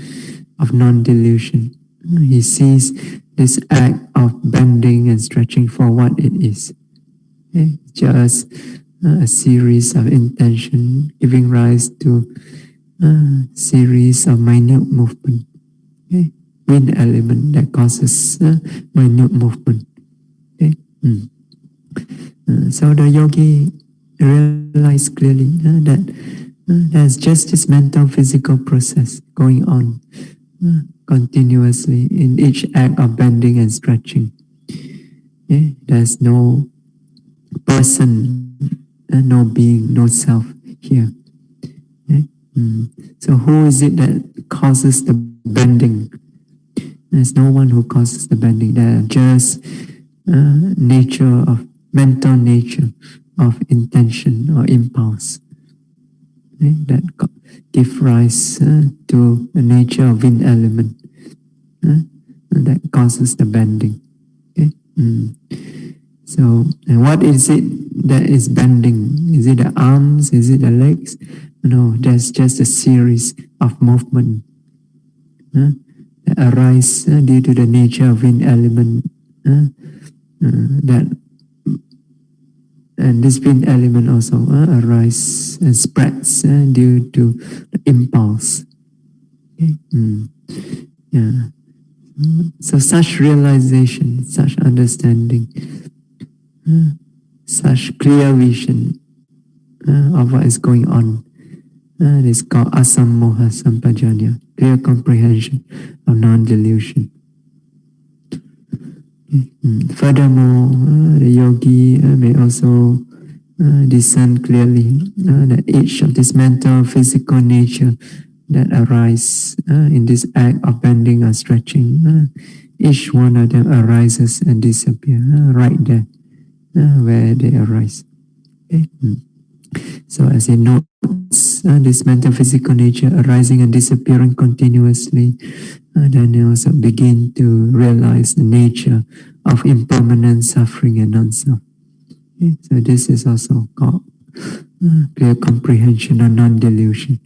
of non-delusion. He sees this act of bending and stretching for what it is. Okay? Just a series of intention giving rise to a series of minute movement. Okay? Wind element that causes minute movement. Okay? So the yogi realize clearly that there's just this mental physical process going on continuously in each act of bending and stretching. Okay? There's no person, no being, no self here. Okay? So who is it that causes the bending? There's no one who causes the bending. There are just nature of mental nature of intention or impulse. Okay? That give rise to the nature of wind element that causes the bending. Okay? So, and what is it that is bending? Is it the arms? Is it the legs? No, that's just a series of movement that arise due to the nature of wind element. That and this wind element also arises and spreads due to the impulse. Okay? Yeah. So such realization, such understanding, such clear vision of what is going on is called asammoha sampajanya, clear comprehension of non-delusion. Furthermore, the yogi may also discern clearly that each of this mental, physical nature that arise in this act of bending or stretching, each one of them arises and disappears right there where they arise. Okay? So as he notes this mental, physical nature arising and disappearing continuously, then you also begin to realize the nature of impermanent suffering and non-self. Okay? So this is also called clear comprehension of non-delusion.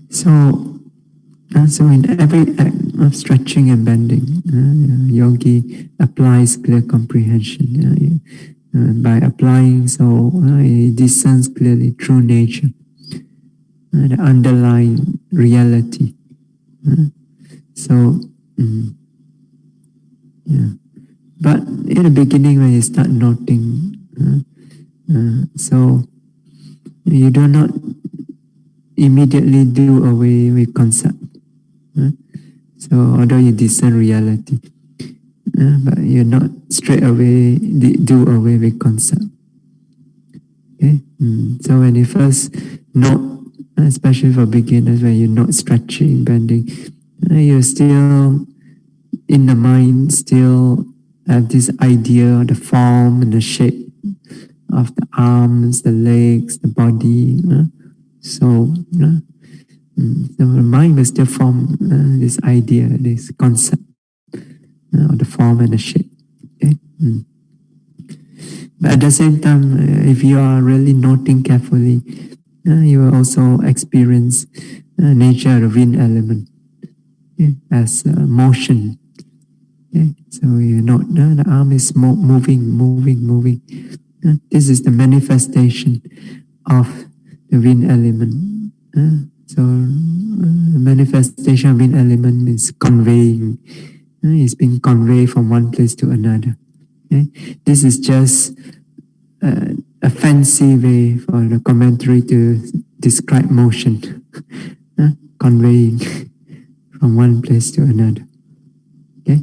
So in every act of stretching and bending, yogi applies clear comprehension. By applying, so he discerns clearly true nature, the underlying reality. But in the beginning, when you start noting, so you do not immediately do away with concept. So although you discern reality, but you're not straight away do away with concept. Okay? So when you first note, especially for beginners, when you're not stretching, bending, you're still in the mind, still have this idea of the form and the shape of the arms, the legs, the body. So the mind will still form this idea, this concept of the form and the shape. Okay? But at the same time, if you are really noting carefully, you will also experience nature of wind element as motion. So you note the arm is moving. This is the manifestation of the wind element. So the manifestation of wind element means conveying. It's being conveyed from one place to another. This is just a fancy way for the commentary to describe motion, conveying from one place to another. Okay,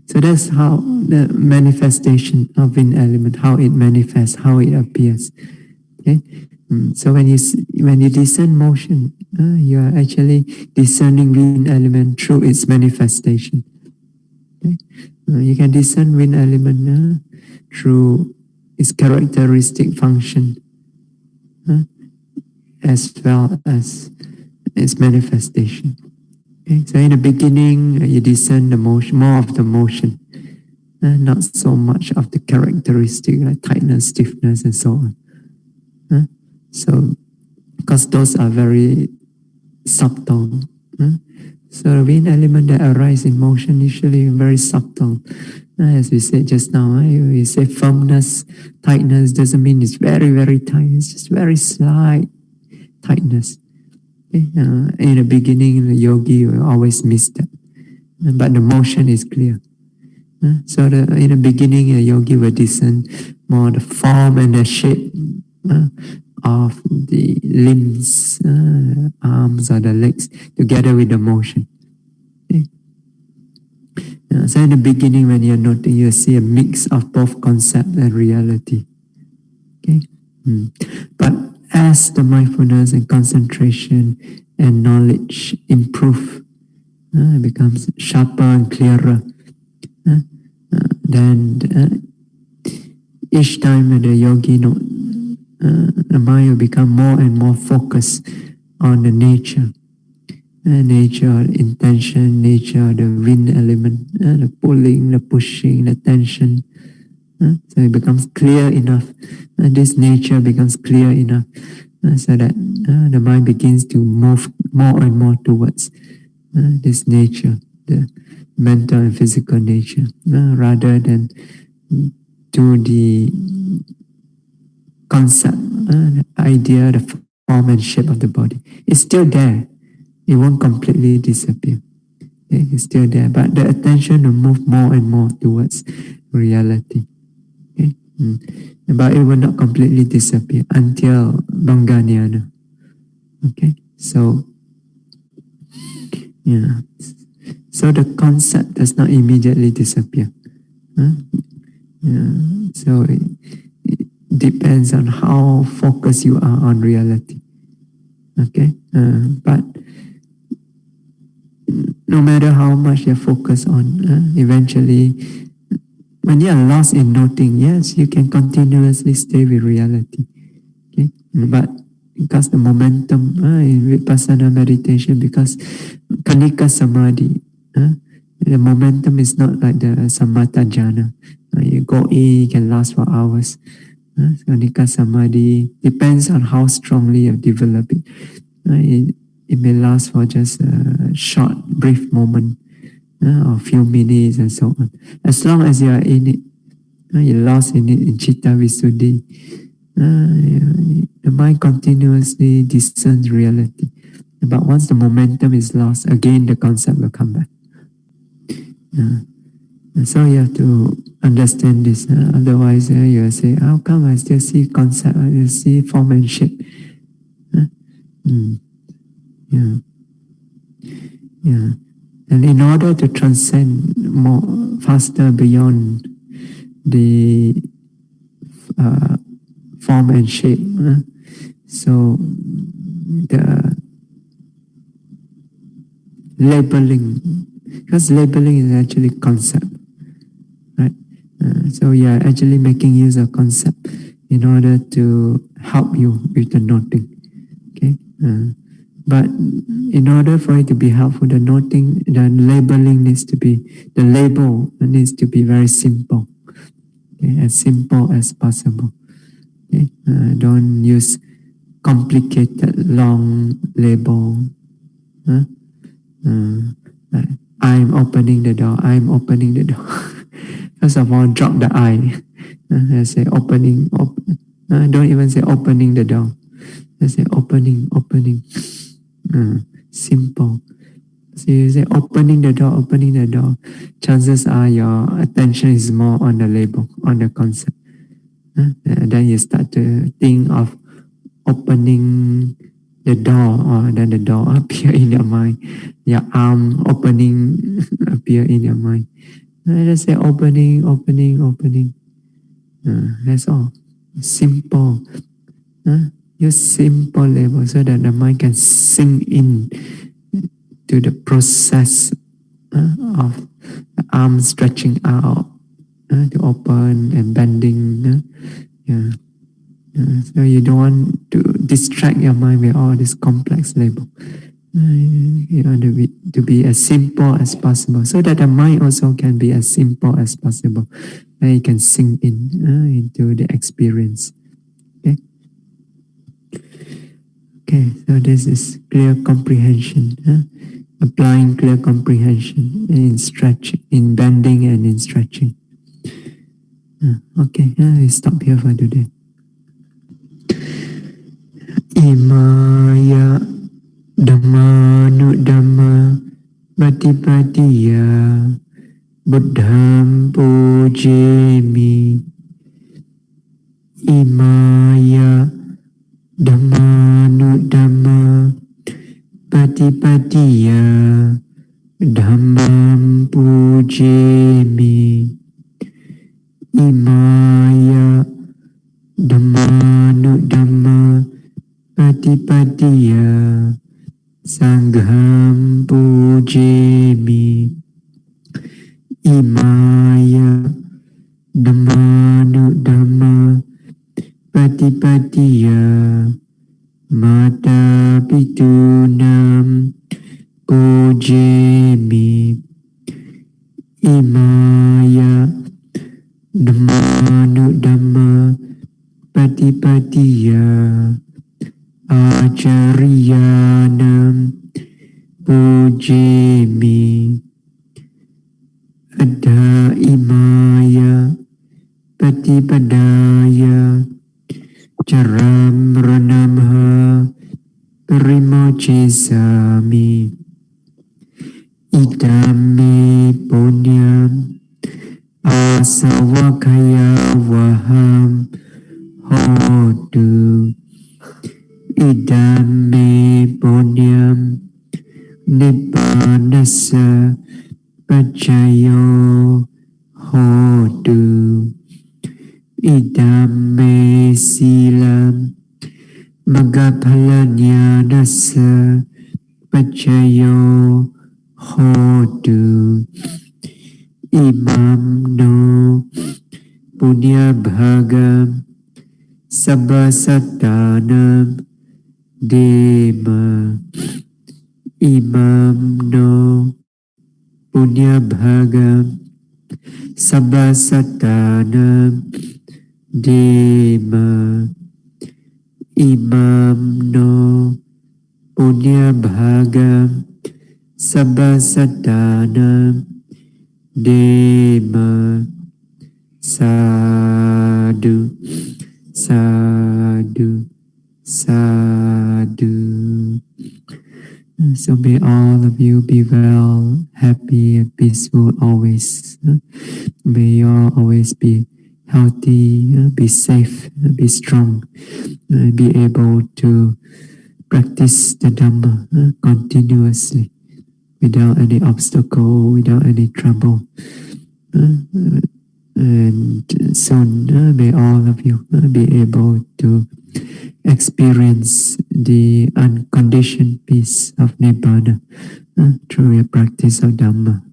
so that's how the manifestation of wind element, how it manifests, how it appears. Okay, so when you discern motion, you are actually discerning wind element through its manifestation. Okay? You can discern wind element through its characteristic function, as well as its manifestation. Okay? So in the beginning, you discern the motion, more of the motion, not so much of the characteristic like tightness, stiffness, and so on. So, because those are very subtle. So the wind element that arises in motion usually very subtle. As we said just now, we say firmness, tightness doesn't mean it's very, very tight. It's just very slight tightness. Okay? In the beginning, the yogi will always miss that. But the motion is clear. So in the beginning, the yogi will discern more the form and the shape of the limbs, arms or the legs, together with the motion. Okay? So in the beginning, when you're noting, you see a mix of both concept and reality. Okay? But as the mindfulness and concentration and knowledge improve, it becomes sharper and clearer. Then each time the yogi the mind will become more and more focused on the nature, intention, nature, the wind element, the pulling, the pushing, the tension. So it becomes clear enough. This nature becomes clear enough so that the mind begins to move more and more towards this nature, the mental and physical nature, rather than to the concept, the idea, the form and shape of the body. It's still there. It won't completely disappear. Okay? It's still there, but the attention will move more and more towards reality. Okay? But it will not completely disappear until Banganyana. Okay, so yeah, so the concept does not immediately disappear. So it depends on how focused you are on reality. Okay, but no matter how much you're focused on, eventually, when you are lost in noting, yes, you can continuously stay with reality. Okay, but because the momentum in Vipassana meditation, because Kanika Samadhi, the momentum is not like the Samatha Jhana. You go in, you can last for hours. Kanika Samadhi depends on how strongly you develop it. It may last for just a short, brief moment, or a few minutes and so on. As long as you are in it, you're lost in it, in Chitta Visuddhi, the mind continuously discerns reality. But once the momentum is lost, again the concept will come back. So you have to understand this. Otherwise, you will say, how come I still see concept, I still see form and shape? And in order to transcend more faster beyond the form and shape, so the labeling, because labeling is actually concept, right? So you are actually making use of concept in order to help you with the noting. Okay, but in order for it to be helpful, the labeling needs to be, the label needs to be very simple. Okay? As simple as possible. Okay? Don't use complicated long label. Huh? Like, I'm opening the door. I'm opening the door. First of all, drop the I. Say opening. Don't even say opening the door. Say opening, opening. Simple. So you say opening the door, opening the door. Chances are your attention is more on the label, on the concept. Then you start to think of opening the door, or then the door appear in your mind. Your arm opening appear in your mind. Just say opening, opening, opening. That's all. Simple. Use simple label so that the mind can sink in to the process of the arm stretching out to open and bending. Yeah. So you don't want to distract your mind with all this complex label. You want to be as simple as possible, so that the mind also can be as simple as possible, and it can sink in into the experience. Okay. Okay. So this is clear comprehension. Applying clear comprehension in stretching, in bending, and in stretching. Okay. We stop here for today. Imaya Dhammanu Dhamma Patipatiya Buddham Pujemi. Imaya Dhammanu Dhamma Patipatiya Dhammam Pujemi. Imaya Dhammanu Dhamma Patipatiya Sangham Pujemi. Imaya Dhammanu Dhamma Patipatiya Mata Pitunam Pujemi. Imaya Dhammanu Dhamma Patipatiya Acariyanam Pujemi. Adha imaya Patipadaya Charam Ranamha Parimochisami. Idame Punyam Asawakaya Vaham Hotu. Idame Punyam Nibbanasa Pachayo Hotu. Idame Silam Magaphalanyanasa Pachayo Hotu. Imam no Punya Bhagam Sabbasatanam Dema. Imam no Punya Bhagam Sabbasatanam Dema. Imam no Punya Bhagam Sabbasatanam Dema. Sadhu, sadhu, sadhu. So may all of you be well, happy and peaceful always. May you all always be healthy, be safe, be strong, be able to practice the Dhamma continuously without any obstacle, without any trouble. And soon may all of you be able to experience the unconditioned peace of Nibbana through your practice of Dhamma.